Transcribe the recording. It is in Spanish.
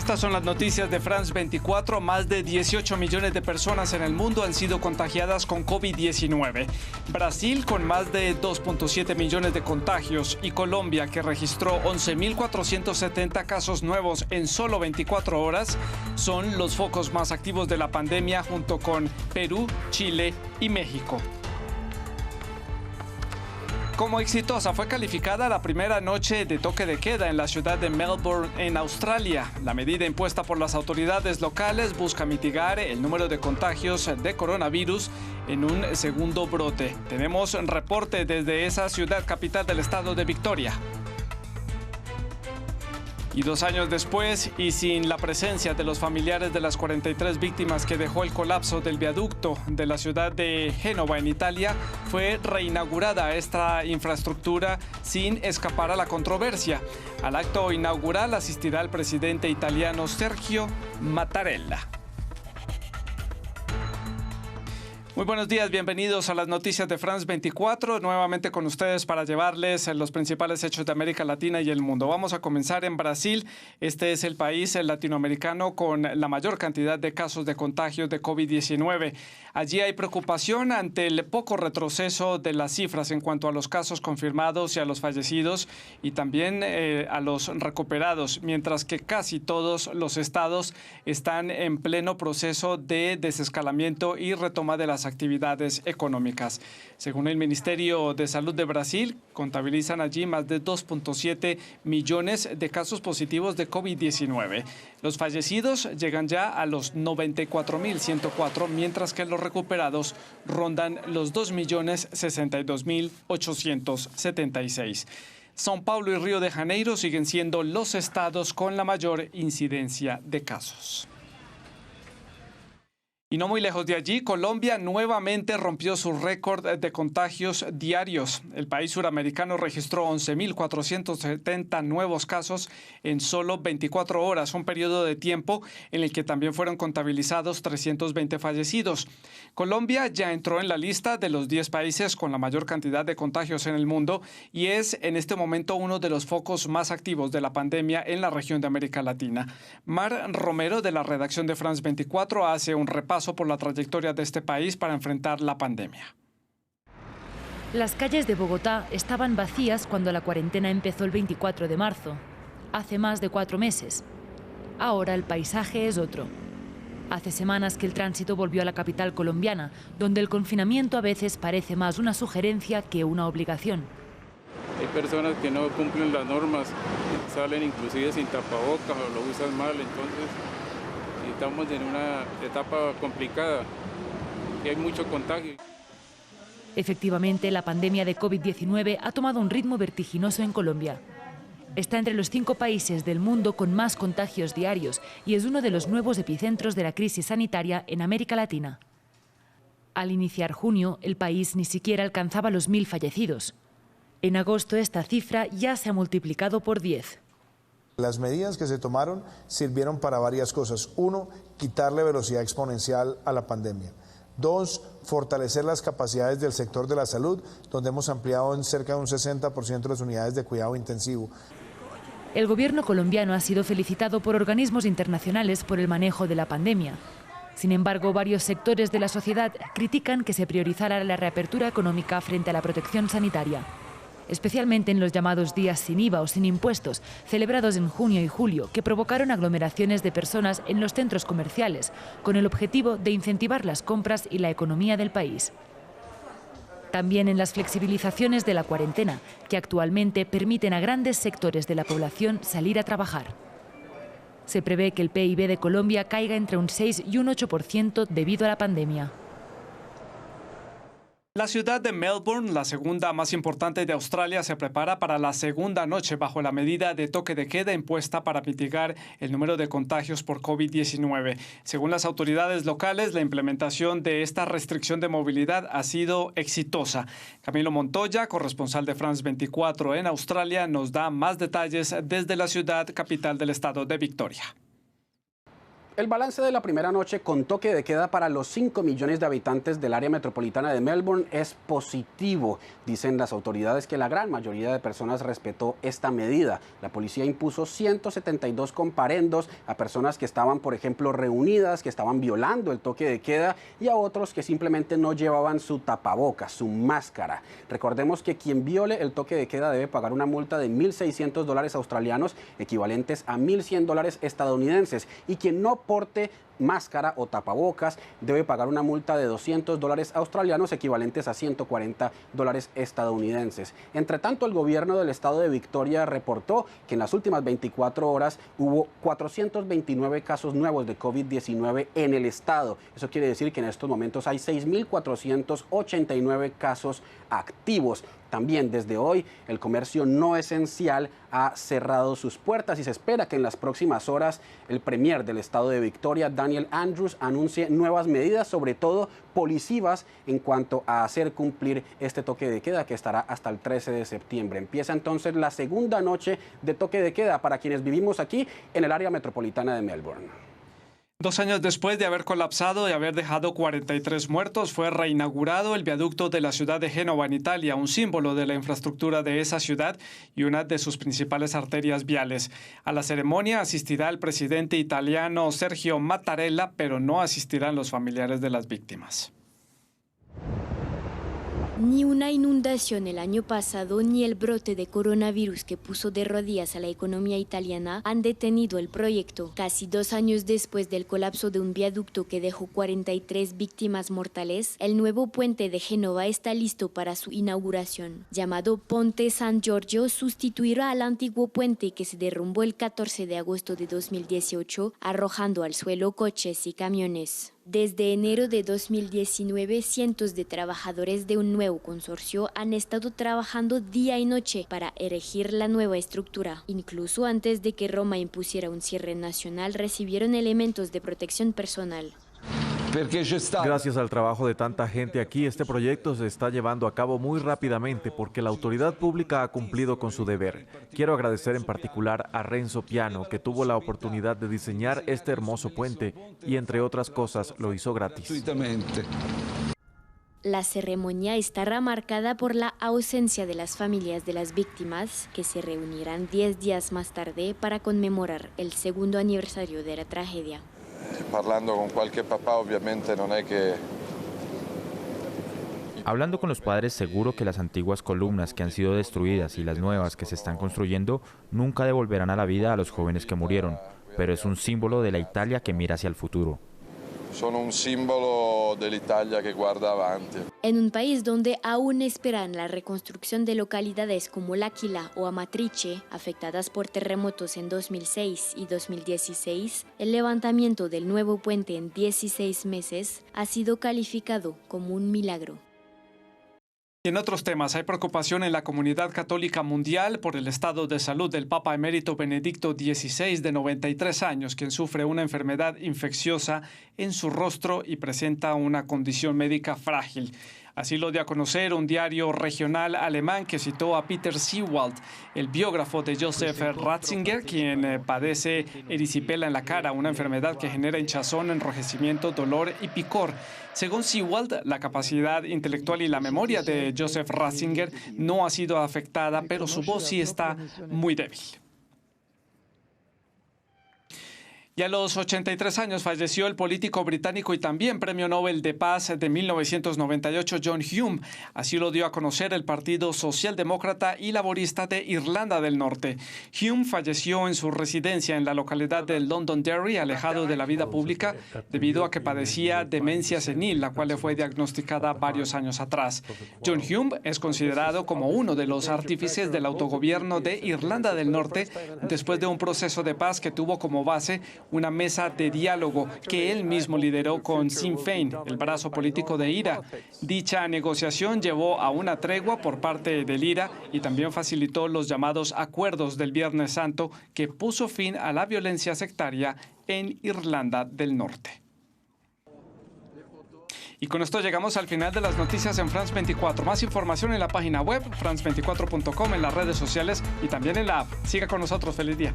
Estas son las noticias de France 24. Más de 18 millones de personas en el mundo han sido contagiadas con COVID-19. Brasil, con más de 2.7 millones de contagios, y Colombia, que registró 11.470 casos nuevos en solo 24 horas, son los focos más activos de la pandemia, junto con Perú, Chile y México. Como exitosa fue calificada la primera noche de toque de queda en la ciudad de Melbourne, en Australia. La medida impuesta por las autoridades locales busca mitigar el número de contagios de coronavirus en un segundo brote. Tenemos reporte desde esa ciudad capital del estado de Victoria. Y 2 años después, y sin la presencia de los familiares de las 43 víctimas que dejó el colapso del viaducto de la ciudad de Génova, en Italia, fue reinaugurada esta infraestructura sin escapar a la controversia. Al acto inaugural asistirá el presidente italiano Sergio Mattarella. Muy buenos días, bienvenidos a las noticias de France 24, nuevamente con ustedes para llevarles los principales hechos de América Latina y el mundo. Vamos a comenzar en Brasil. Este es el país latinoamericano con la mayor cantidad de casos de contagios de COVID-19. Allí hay preocupación ante el poco retroceso de las cifras en cuanto a los casos confirmados y a los fallecidos, y también a los recuperados, mientras que casi todos los estados están en pleno proceso de desescalamiento y retoma de las actividades económicas. Según el Ministerio de Salud de Brasil, contabilizan allí más de 2.7 millones de casos positivos de COVID-19. Los fallecidos llegan ya a los 94.104, mientras que los recuperados rondan los 2.062.876. São Paulo y Río de Janeiro siguen siendo los estados con la mayor incidencia de casos. Y no muy lejos de allí, Colombia nuevamente rompió su récord de contagios diarios. El país suramericano registró 11.470 nuevos casos en solo 24 horas, un periodo de tiempo en el que también fueron contabilizados 320 fallecidos. Colombia ya entró en la lista de los 10 países con la mayor cantidad de contagios en el mundo y es en este momento uno de los focos más activos de la pandemia en la región de América Latina. Mar Romero, de la redacción de France 24, hace un repaso por la trayectoria de este país para enfrentar la pandemia. Las calles de Bogotá estaban vacías cuando la cuarentena empezó el 24 de marzo, hace más de 4 meses. Ahora el paisaje es otro. Hace semanas que el tránsito volvió a la capital colombiana, donde el confinamiento a veces parece más una sugerencia que una obligación. Hay personas que no cumplen las normas, salen inclusive sin tapabocas o lo usan mal, entonces estamos en una etapa complicada y hay mucho contagio. Efectivamente, la pandemia de COVID-19 ha tomado un ritmo vertiginoso en Colombia. Está entre los 5 países del mundo con más contagios diarios y es uno de los nuevos epicentros de la crisis sanitaria en América Latina. Al iniciar junio, el país ni siquiera alcanzaba los 1.000 fallecidos. En agosto, esta cifra ya se ha multiplicado por 10. Las medidas que se tomaron sirvieron para varias cosas. 1, quitarle velocidad exponencial a la pandemia. 2, fortalecer las capacidades del sector de la salud, donde hemos ampliado en cerca de un 60% las unidades de cuidado intensivo. El gobierno colombiano ha sido felicitado por organismos internacionales por el manejo de la pandemia. Sin embargo, varios sectores de la sociedad critican que se priorizara la reapertura económica frente a la protección sanitaria, especialmente en los llamados días sin IVA o sin impuestos, celebrados en junio y julio, que provocaron aglomeraciones de personas en los centros comerciales, con el objetivo de incentivar las compras y la economía del país. También en las flexibilizaciones de la cuarentena, que actualmente permiten a grandes sectores de la población salir a trabajar. Se prevé que el PIB de Colombia caiga entre un 6 y un 8% debido a la pandemia. La ciudad de Melbourne, la segunda más importante de Australia, se prepara para la segunda noche bajo la medida de toque de queda impuesta para mitigar el número de contagios por COVID-19. Según las autoridades locales, la implementación de esta restricción de movilidad ha sido exitosa. Camilo Montoya, corresponsal de France 24 en Australia, nos da más detalles desde la ciudad capital del estado de Victoria. El balance de la primera noche con toque de queda para los 5 millones de habitantes del área metropolitana de Melbourne es positivo. Dicen las autoridades que la gran mayoría de personas respetó esta medida. La policía impuso 172 comparendos a personas que estaban, por ejemplo, reunidas, que estaban violando el toque de queda, y a otros que simplemente no llevaban su tapabocas, su máscara. Recordemos que quien viole el toque de queda debe pagar una multa de $1.600 australianos, equivalentes a $1.100 estadounidenses, y quien no porte máscara o tapabocas debe pagar una multa de $200 australianos, equivalentes a $140 estadounidenses. Entre tanto, el gobierno del estado de Victoria reportó que en las últimas 24 horas hubo 429 casos nuevos de COVID-19 en el estado. Eso quiere decir que en estos momentos hay 6.489 casos activos. También desde hoy el comercio no esencial ha cerrado sus puertas y se espera que en las próximas horas el premier del estado de Victoria, Daniel Andrews, anuncie nuevas medidas, sobre todo policivas, en cuanto a hacer cumplir este toque de queda que estará hasta el 13 de septiembre. Empieza entonces la segunda noche de toque de queda para quienes vivimos aquí en el área metropolitana de Melbourne. 2 años después de haber colapsado y haber dejado 43 muertos, fue reinaugurado el viaducto de la ciudad de Génova, en Italia, un símbolo de la infraestructura de esa ciudad y una de sus principales arterias viales. A la ceremonia asistirá el presidente italiano Sergio Mattarella, pero no asistirán los familiares de las víctimas. Ni una inundación el año pasado ni el brote de coronavirus que puso de rodillas a la economía italiana han detenido el proyecto. Casi 2 años después del colapso de un viaducto que dejó 43 víctimas mortales, el nuevo puente de Génova está listo para su inauguración. Llamado Ponte San Giorgio, sustituirá al antiguo puente que se derrumbó el 14 de agosto de 2018, arrojando al suelo coches y camiones. Desde enero de 2019, cientos de trabajadores de un nuevo consorcio han estado trabajando día y noche para erigir la nueva estructura. Incluso antes de que Roma impusiera un cierre nacional, recibieron elementos de protección personal. Gracias al trabajo de tanta gente aquí, este proyecto se está llevando a cabo muy rápidamente porque la autoridad pública ha cumplido con su deber. Quiero agradecer en particular a Renzo Piano, que tuvo la oportunidad de diseñar este hermoso puente y, entre otras cosas, lo hizo gratis. La ceremonia estará marcada por la ausencia de las familias de las víctimas, que se reunirán 10 días más tarde para conmemorar el 2º aniversario de la tragedia. Hablando con cualquier papá, obviamente no es que... Hablando con los padres, seguro que las antiguas columnas que han sido destruidas y las nuevas que se están construyendo nunca devolverán a la vida a los jóvenes que murieron, pero es un símbolo de la Italia que mira hacia el futuro. Son un símbolo de la Italia que guarda avanti. En un país donde aún esperan la reconstrucción de localidades como L'Aquila o Amatrice, afectadas por terremotos en 2006 y 2016, el levantamiento del nuevo puente en 16 meses ha sido calificado como un milagro. Y en otros temas, hay preocupación en la comunidad católica mundial por el estado de salud del Papa emérito Benedicto XVI, de 93 años, quien sufre una enfermedad infecciosa en su rostro y presenta una condición médica frágil. Así lo dio a conocer un diario regional alemán que citó a Peter Seewald, el biógrafo de Joseph Ratzinger, quien padece erisipela en la cara, una enfermedad que genera hinchazón, enrojecimiento, dolor y picor. Según Seewald, la capacidad intelectual y la memoria de Joseph Ratzinger no ha sido afectada, pero su voz sí está muy débil. Y a los 83 años falleció el político británico y también Premio Nobel de Paz de 1998, John Hume. Así lo dio a conocer el Partido Socialdemócrata y Laborista de Irlanda del Norte. Hume falleció en su residencia en la localidad de Londonderry, alejado de la vida pública, debido a que padecía demencia senil, la cual le fue diagnosticada varios años atrás. John Hume es considerado como uno de los artífices del autogobierno de Irlanda del Norte, después de un proceso de paz que tuvo como base una mesa de diálogo que él mismo lideró con Sinn Féin, el brazo político de IRA. Dicha negociación llevó a una tregua por parte del IRA y también facilitó los llamados acuerdos del Viernes Santo, que puso fin a la violencia sectaria en Irlanda del Norte. Y con esto llegamos al final de las noticias en France 24. Más información en la página web, france24.com, en las redes sociales y también en la app. Siga con nosotros. Feliz día.